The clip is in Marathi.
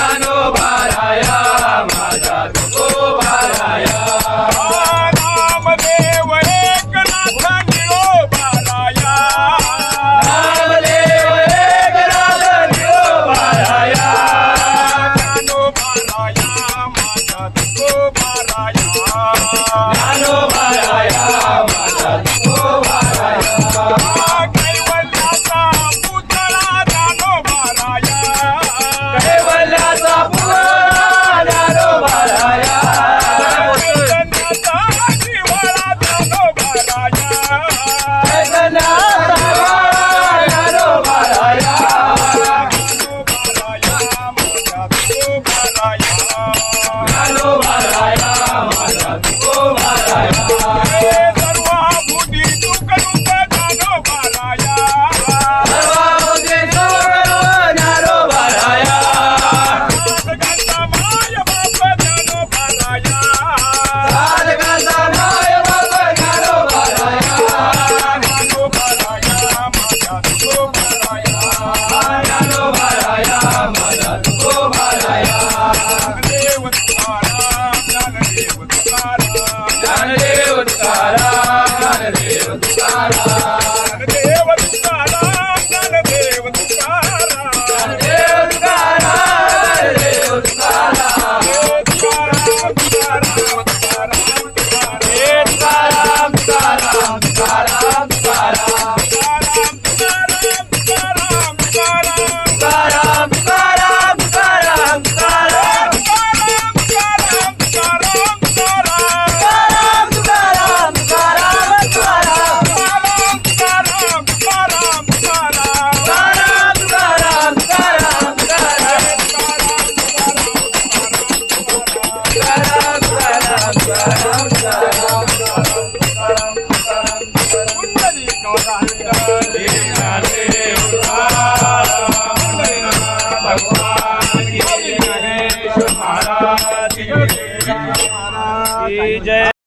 ज्ञानोबाराया माझा तुकोबाराया नामदेव एकनाथ निळोबाराया नामदेव एकनाथ निळोबाराया ज्ञानोबाराया माझा तुकोबाराया ज्ञानोबाराया माझा तुकोबाराया कैवल्याचा पुतळा ज्ञानोबाराया कैवल्याचा पुतळा ज्ञानोबाराया चैतन्याचा जिव्हाळा ज्ञानोबाराया चैतन्याचा ज्ञानोबाराया ज्ञानोबाराया माझा तुकोबाराया ज्ञानोबाराया माझा तुकोबाराया सर्वभूती तुकडुक ज्ञानोबाराया सर्वाभूते सोडून ज्ञानोबाराया साधकांचा माय बाप ज्ञानोबाराया साधकांचा माय बाप ज्ञानोबाराया ज्ञानोबाराया माझा तुकोबाराया ज्ञानोबाराया माझा तुकोबाराया ज्ञानदेव तुकाराम ज्ञानदेव तुकाराम ज्ञानदेव तुकाराम ज्ञानदेव तुकाराम ज्ञानदेव तुकाराम ज्ञानदेव तुकाराम ज्ञानदेव तुकाराम ज्ञानदेव तुकाराम तुकाराम तुकाराम तुकाराम तुकाराम तुकाराम तुकाराम तुकाराम तुकाराम तुकाराम तुकाराम जय